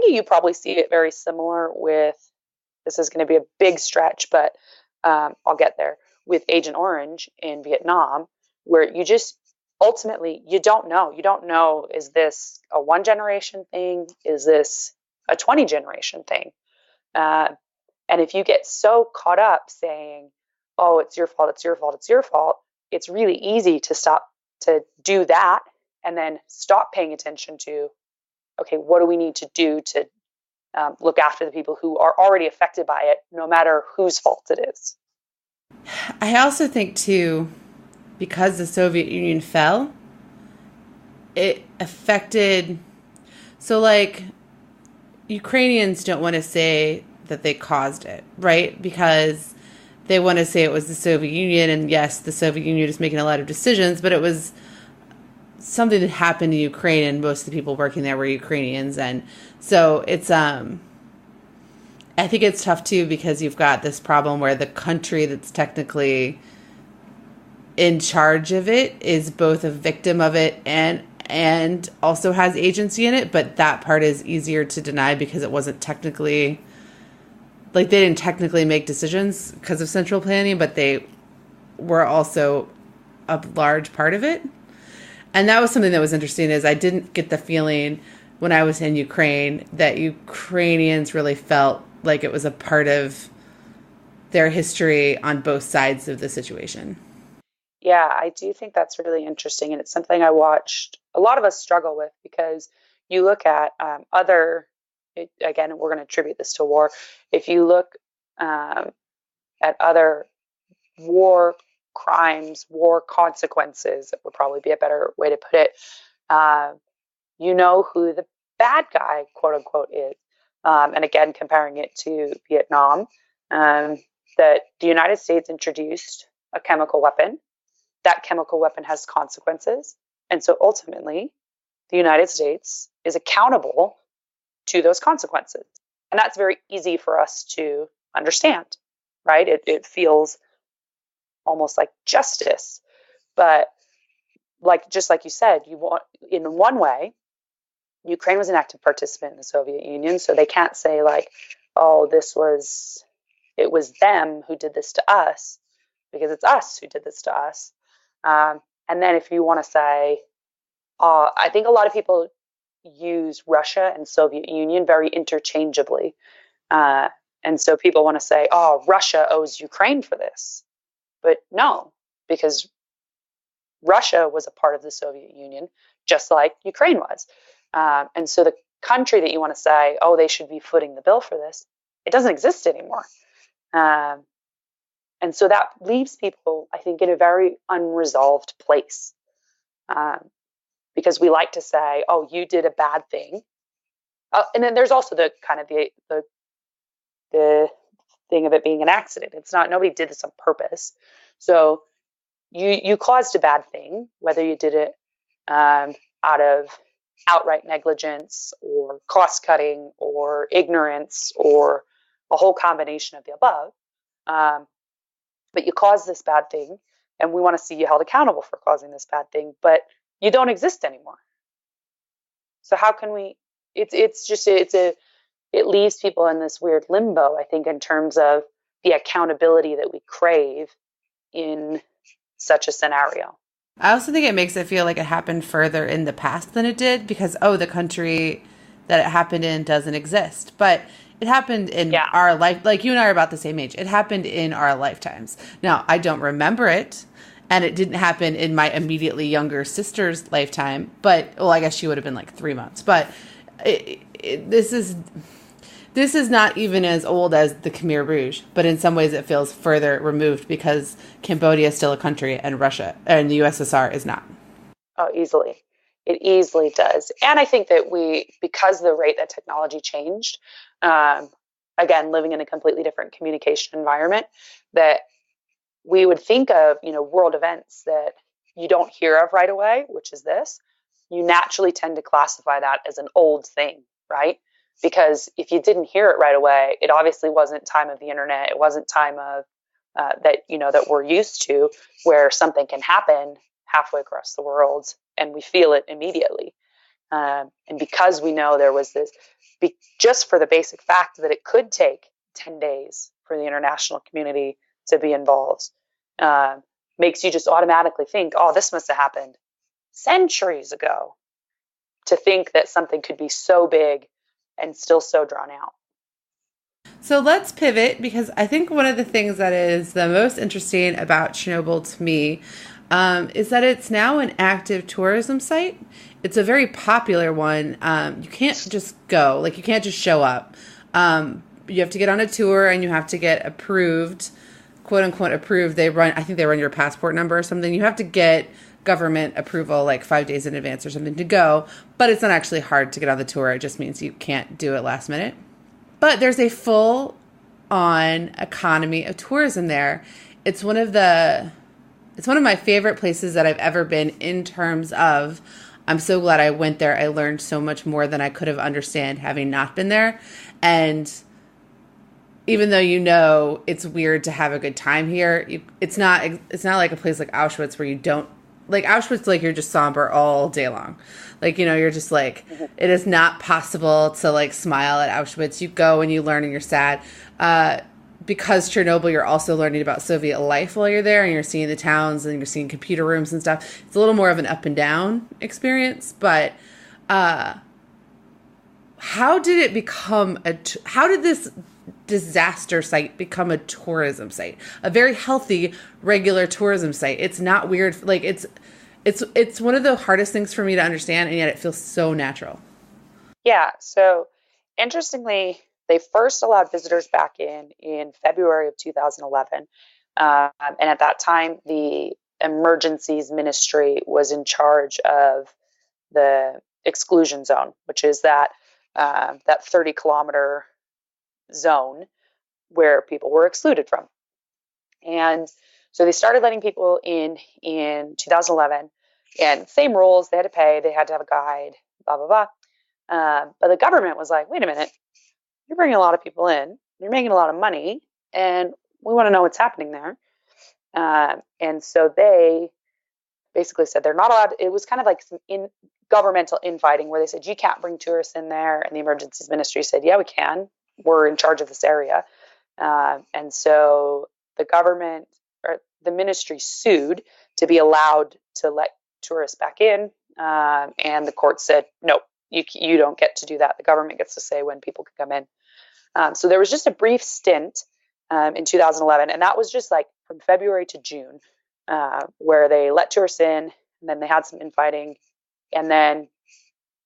you probably see it very similar with, this is going to be a big stretch, but I'll get there, with Agent Orange in Vietnam, where you just, ultimately, you don't know, is this a 1 generation thing? Is this a 20 generation thing? And if you get so caught up saying, oh, it's your fault, it's your fault, it's your fault, it's really easy to do that and then stop paying attention to, okay, what do we need to do to look after the people who are already affected by it, no matter whose fault it is? I also think, too, because the Soviet Union fell, it affected, so like, Ukrainians don't want to say that they caused it, right? Because they want to say it was the Soviet Union, and yes, the Soviet Union is making a lot of decisions, but it was something that happened in Ukraine, and most of the people working there were Ukrainians, and so it's I think it's tough too because you've got this problem where the country that's technically in charge of it is both a victim of it and also has agency in it, but that part is easier to deny because it wasn't technically, like, they didn't technically make decisions because of central planning, but they were also a large part of it. And that was something that was interesting, is I didn't get the feeling when I was in Ukraine that Ukrainians really felt like it was a part of their history on both sides of the situation. Yeah, I do think that's really interesting. And it's something I watched a lot of us struggle with, because you look at again, we're going to attribute this to war. If you look at other war crimes, war consequences, that would probably be a better way to put it, you know who the bad guy, quote unquote, is. And again, comparing it to Vietnam, that the United States introduced a chemical weapon. That chemical weapon has consequences. And so ultimately, the United States is accountable to those consequences. And that's very easy for us to understand, right? It feels almost like justice. But just like you said, in one way, Ukraine was an active participant in the Soviet Union. So they can't say like, oh, it was them who did this to us, because it's us who did this to us. And then if you want to say, I think a lot of people use Russia and Soviet Union very interchangeably. And so people want to say, oh, Russia owes Ukraine for this. But no, because Russia was a part of the Soviet Union, just like Ukraine was. And so the country that you want to say, oh, they should be footing the bill for this, it doesn't exist anymore. And so that leaves people, I think, in a very unresolved place. Because we like to say, oh, you did a bad thing. And then there's also the kind of the thing of it being an accident. It's not, nobody did this on purpose. So you caused a bad thing, whether you did it out of outright negligence or cost cutting or ignorance or a whole combination of the above. But you caused this bad thing, and we want to see you held accountable for causing this bad thing, but you don't exist anymore. So how can we, it leaves people in this weird limbo, I think, in terms of the accountability that we crave in such a scenario. I also think it makes it feel like it happened further in the past than it did, because, the country that it happened in doesn't exist. But it happened in our life. Like, you and I are about the same age. It happened in our lifetimes. Now, I don't remember it, and it didn't happen in my immediately younger sister's lifetime. But, I guess she would have been like 3 months. But this is not even as old as the Khmer Rouge, but in some ways it feels further removed because Cambodia is still a country and Russia and the USSR is not. Oh, easily. It easily does. And I think that because of the rate that technology changed, again, living in a completely different communication environment, that we would think of, world events that you don't hear of right away, which is this, you naturally tend to classify that as an old thing, right? Because if you didn't hear it right away, it obviously wasn't time of the internet. It wasn't time of that we're used to, where something can happen halfway across the world and we feel it immediately. And because we know there was this, just for the basic fact that it could take 10 days for the international community to be involved, makes you just automatically think, oh, this must have happened centuries ago, to think that something could be so big and still so drawn out. So let's pivot, because I think one of the things that is the most interesting about Chernobyl to me is that it's now an active tourism site. It's a very popular one. You can't just go, you can't just show up. You have to get on a tour and you have to get approved, quote unquote approved. I think they run your passport number or something. You have to get government approval 5 days in advance or something to go, but it's not actually hard to get on the tour. It just means you can't do it last minute. But there's a full-on economy of tourism there. It's one of my favorite places that I've ever been, in terms of, I'm so glad I went there. I learned so much more than I could have understood having not been there. And even though you know it's weird to have a good time here, it's not like a place like Auschwitz where you don't, like Auschwitz, like you're just somber all day long. Like, you know, you're just like, it is not possible to like smile at Auschwitz. You go and you learn and you're sad. Because Chernobyl, you're also learning about Soviet life while you're there, and you're seeing the towns and you're seeing computer rooms and stuff. It's a little more of an up and down experience, but how did it become how did this disaster site become a tourism site? A very healthy, regular tourism site. It's not weird. Like it's one of the hardest things for me to understand, and yet it feels so natural. Yeah. So interestingly, they first allowed visitors back in February of 2011. And at that time, the emergencies ministry was in charge of the exclusion zone, which is that 30-kilometer zone where people were excluded from. And so they started letting people in 2011, and same rules. They had to pay, they had to have a guide, blah, blah, blah. But the government was like, wait a minute, you're bringing a lot of people in, you're making a lot of money, and we want to know what's happening there. And so they basically said they're not allowed. It was kind of like some governmental infighting where they said, you can't bring tourists in there. And the emergencies ministry said, yeah, we can. We're in charge of this area. And so the government or the ministry sued to be allowed to let tourists back in. And the court said, no, you don't get to do that. The government gets to say when people can come in. So there was just a brief stint in 2011, and that was just like from February to June, where they let tourists in, and then they had some infighting, and then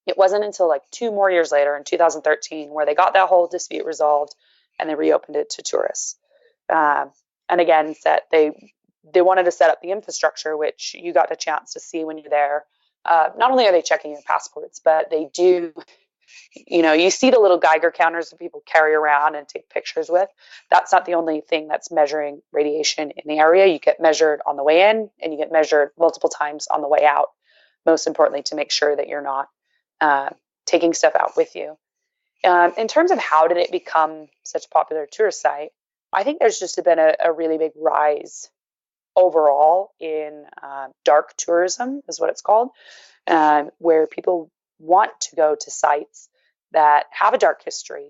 it wasn't until like 2 more years later in 2013 where they got that whole dispute resolved, and they reopened it to tourists. And again, they wanted to set up the infrastructure, which you got a chance to see when you're there. Not only are they checking your passports, but they do, you see the little Geiger counters that people carry around and take pictures with. That's not the only thing that's measuring radiation in the area. You get measured on the way in, and you get measured multiple times on the way out, most importantly, to make sure that you're not taking stuff out with you. In terms of how did it become such a popular tourist site, I think there's just been a really big rise overall in dark tourism, is what it's called, where people want to go to sites that have a dark history,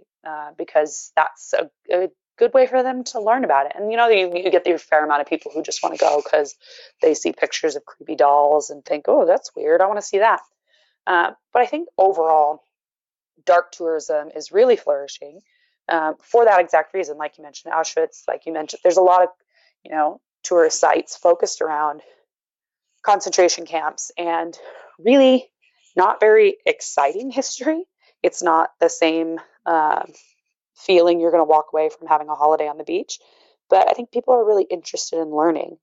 because that's a good way for them to learn about it. And you get the fair amount of people who just want to go because they see pictures of creepy dolls and think, oh, that's weird, I want to see that. But I think overall, dark tourism is really flourishing for that exact reason. Like you mentioned, Auschwitz, like you mentioned, there's a lot of tourist sites focused around concentration camps, and really not very exciting history. It's not the same feeling you're going to walk away from having a holiday on the beach. But I think people are really interested in learning.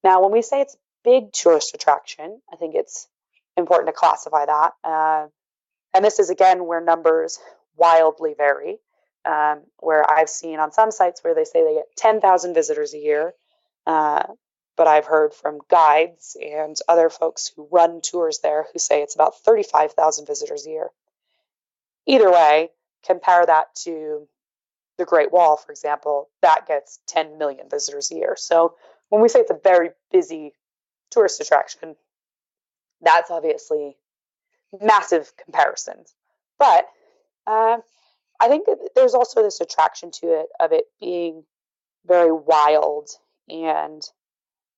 Now, when we say it's a big tourist attraction, I think it's important to classify that. And this is, again, where numbers wildly vary, where I've seen on some sites where they say they get 10,000 visitors a year. But I've heard from guides and other folks who run tours there who say it's about 35,000 visitors a year. Either way, compare that to the Great Wall, for example, that gets 10 million visitors a year. So when we say it's a very busy tourist attraction, that's obviously massive comparisons. But I think there's also this attraction to it of it being very wild and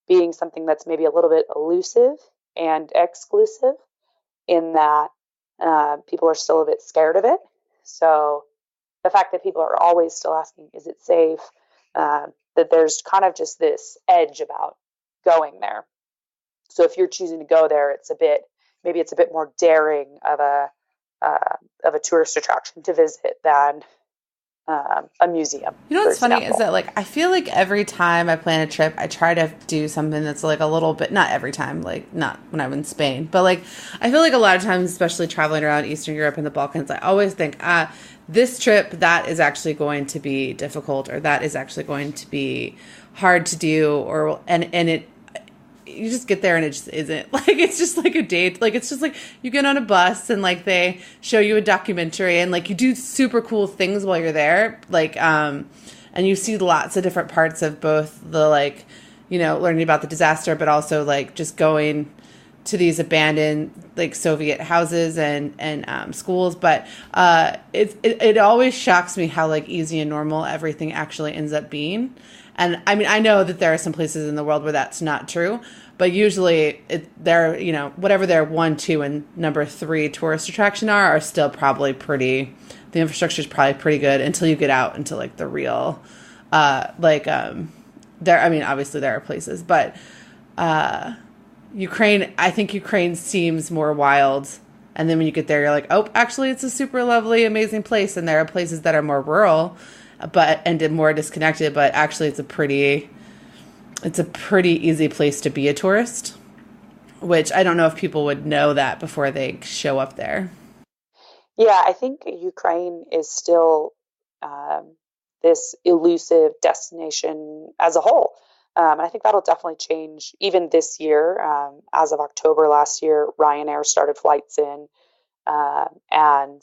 being something that's maybe a little bit elusive and exclusive, in that people are still a bit scared of it. So the fact that people are always still asking, is it safe? That there's kind of just this edge about going there. So if you're choosing to go there, maybe it's a bit more daring of a tourist attraction to visit than a museum. What's funny is that, like, I feel like every time I plan a trip, I try to do something that's like a little bit, not every time, like not when I'm in Spain, but like I feel like a lot of times, especially traveling around Eastern Europe and the Balkans, I always think, this trip, that is actually going to be difficult, or that is actually going to be hard to do, or and it, you just get there and it just isn't. Like, it's just like a date. Like, it's just like you get on a bus and like they show you a documentary and like you do super cool things while you're there. Like, and you see lots of different parts of both the, like, you know, learning about the disaster, but also like just going to these abandoned like Soviet houses and schools. But it always shocks me how like easy and normal everything actually ends up being. And I mean, I know that there are some places in the world where that's not true, but usually they're, you know, whatever their 1, 2, and number 3 tourist attraction are still probably pretty, the infrastructure is probably pretty good until you get out into like the real, there, I mean, obviously there are places, but Ukraine, I think Ukraine seems more wild. And then when you get there, you're like, oh, actually, it's a super lovely, amazing place. And there are places that are more rural, and more disconnected. But actually, it's a pretty easy place to be a tourist. Which I don't know if people would know that before they show up there. Yeah, I think Ukraine is still this elusive destination as a whole. And I think that'll definitely change even this year. As of October last year, Ryanair started flights in, and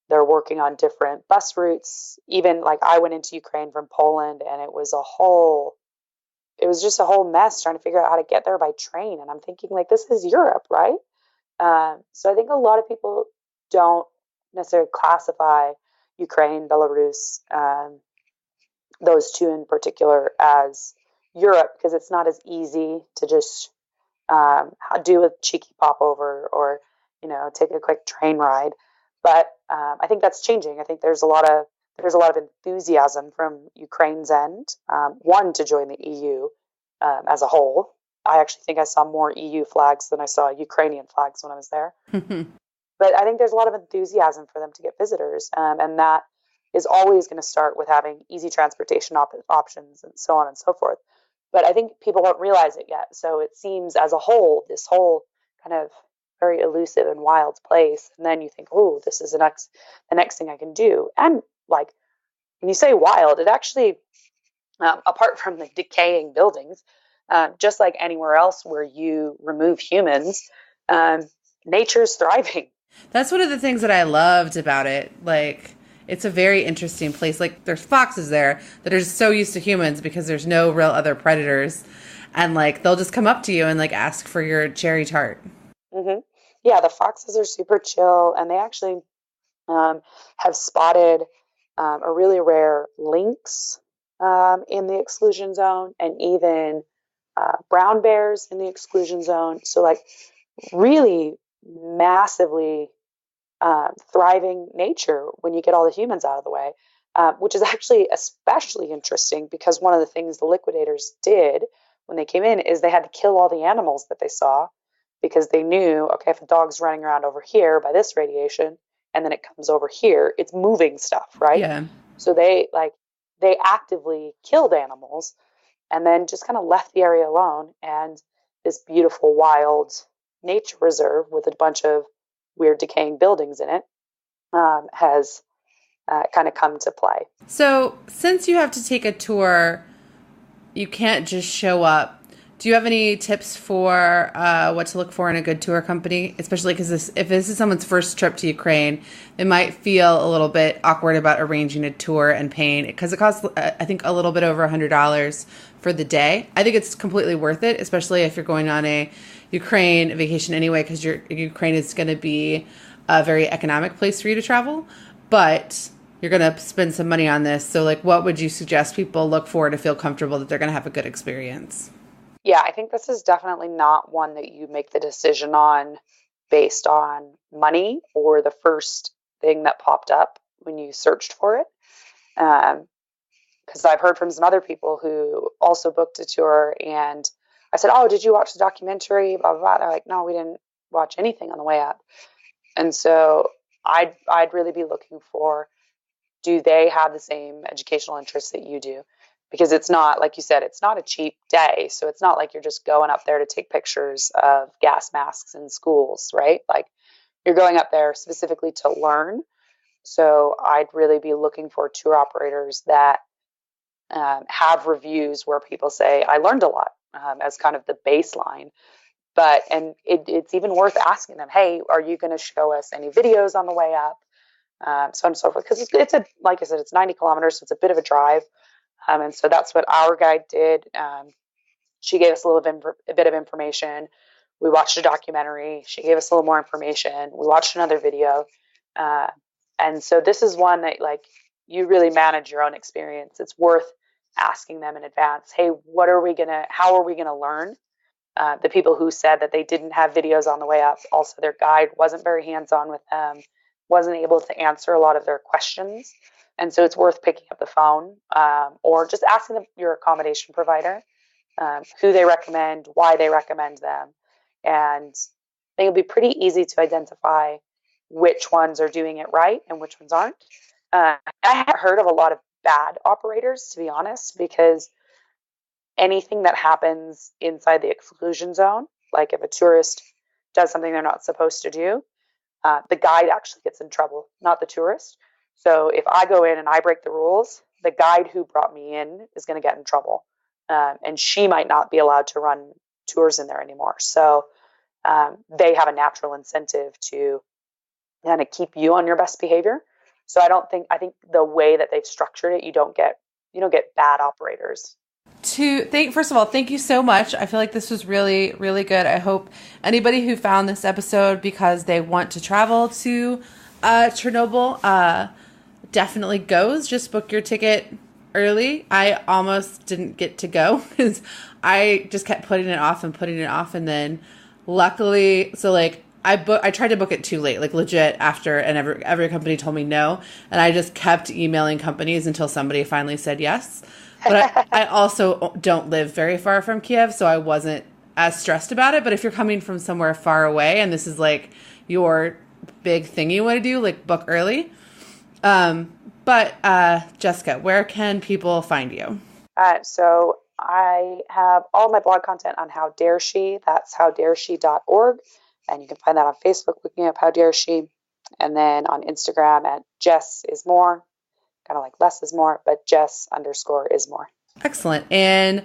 they're working on different bus routes. Even like I went into Ukraine from Poland, and it was just a whole mess trying to figure out how to get there by train. And I'm thinking, like, this is Europe, right? So I think a lot of people don't necessarily classify Ukraine, Belarus, those two in particular as Europe, because it's not as easy to just do a cheeky popover or, you know, take a quick train ride. But I think that's changing. I think there's a lot of enthusiasm from Ukraine's end, one, to join the EU as a whole. I actually think I saw more EU flags than I saw Ukrainian flags when I was there. But I think there's a lot of enthusiasm for them to get visitors, and that is always going to start with having easy transportation options and so on and so forth. But I think people don't realize it yet. So it seems as a whole, this whole kind of very elusive and wild place. And then you think, oh, this is the next thing I can do. And like when you say wild, it actually, apart from the decaying buildings, just like anywhere else where you remove humans, nature's thriving. That's one of the things that I loved about it. Like, it's a very interesting place. Like, there's foxes there that are just so used to humans because there's no real other predators. And, like, they'll just come up to you and, like, ask for your cherry tart. Mm-hmm. Yeah, the foxes are super chill. And they actually have spotted a really rare lynx in the exclusion zone, and even brown bears in the exclusion zone. So, like, really massively thriving nature when you get all the humans out of the way, which is actually especially interesting because one of the things the liquidators did when they came in is they had to kill all the animals that they saw, because they knew, okay, if a dog's running around over here by this radiation and then it comes over here, it's moving stuff, right? Yeah. So they actively killed animals and then just kind of left the area alone. And this beautiful wild nature reserve with a bunch of weird decaying buildings in it has kind of come to play. So since you have to take a tour, you can't just show up. Do you have any tips for what to look for in a good tour company? Especially because if this is someone's first trip to Ukraine, they might feel a little bit awkward about arranging a tour and paying, because it costs, I think, a little bit over $100 for the day. I think it's completely worth it, especially if you're going on a Ukraine vacation anyway, because Ukraine is going to be a very economic place for you to travel. But you're going to spend some money on this. So, like, what would you suggest people look for to feel comfortable that they're going to have a good experience? Yeah, I think this is definitely not one that you make the decision on based on money or the first thing that popped up when you searched for it. Because I've heard from some other people who also booked a tour, and I said, oh, did you watch the documentary? Blah, blah, blah. They're like, no, we didn't watch anything on the way up. And so I'd really be looking for, do they have the same educational interests that you do? Because it's not, like you said, it's not a cheap day. So it's not like you're just going up there to take pictures of gas masks in schools, right? Like, you're going up there specifically to learn. So I'd really be looking for tour operators that have reviews where people say, I learned a lot, as kind of the baseline. But, and it's even worth asking them, hey, are you going to show us any videos on the way up? So on and so forth. Because it's like I said, it's 90 kilometers, so it's a bit of a drive. And so that's what our guide did. She gave us a bit of information. We watched a documentary. She gave us a little more information. We watched another video. And so this is one that, like, you really manage your own experience. It's worth asking them in advance. Hey, how are we going to learn? The people who said that they didn't have videos on the way up, also their guide wasn't very hands-on with them, wasn't able to answer a lot of their questions. And so it's worth picking up the phone or just asking your accommodation provider who they recommend, why they recommend them. And I think it'll be pretty easy to identify which ones are doing it right and which ones aren't. I have heard of a lot of bad operators, to be honest, because anything that happens inside the exclusion zone, like if a tourist does something they're not supposed to do, the guide actually gets in trouble, not the tourist. So if I go in and I break the rules, the guide who brought me in is going to get in trouble. And she might not be allowed to run tours in there anymore. So they have a natural incentive to kind of keep you on your best behavior. So I think the way that they've structured it, you don't get bad operators. First of all, thank you so much. I feel like this was really, really good. I hope anybody who found this episode because they want to travel to Chernobyl definitely goes. Just book your ticket early. I almost didn't get to go because I just kept putting it off, and then luckily, so like I tried to book it too late, like legit after, and every company told me no, and I just kept emailing companies until somebody finally said yes. But I also don't live very far from Kiev, so I wasn't as stressed about it. But if you're coming from somewhere far away and this is like your big thing you want to do, like book early. But Jessica, where can people find you? So I have all my blog content on How Dare She. That's howdareshe.org. And you can find that on Facebook looking up How Dare She. And then on Instagram at Jess is more. Kind of like less is more, but Jess_is more. Excellent. And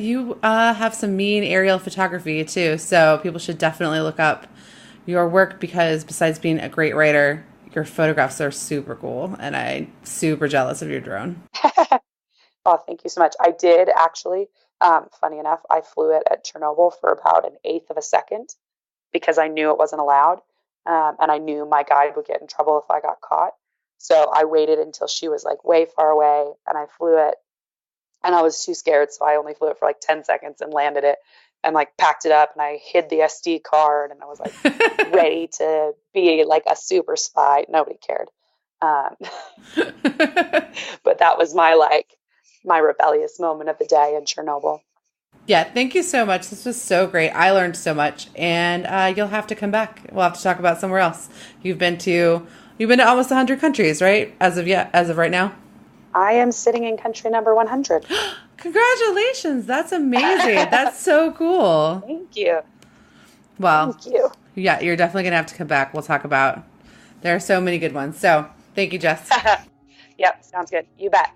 you have some mean aerial photography too. So people should definitely look up your work because besides being a great writer, your photographs are super cool. And I'm super jealous of your drone. Oh, thank you so much. I did actually, funny enough, I flew it at Chernobyl for about 1/8 of a second because I knew it wasn't allowed. And I knew my guide would get in trouble if I got caught. So I waited until she was like way far away and I flew it, and I was too scared. So I only flew it for like 10 seconds and landed it and like packed it up, and I hid the SD card, and I was like ready to be like a super spy. Nobody cared. But that was my rebellious moment of the day in Chernobyl. Yeah, thank you so much. This was so great. I learned so much, and you'll have to come back. We'll have to talk about somewhere else. You've been to almost 100 countries, right? As of right now? I am sitting in country number 100. Congratulations. That's amazing. That's so cool. Thank you. Well, thank you. Yeah, you're definitely going to have to come back. We'll talk about, there are so many good ones. So thank you, Jess. Yep, sounds good. You bet.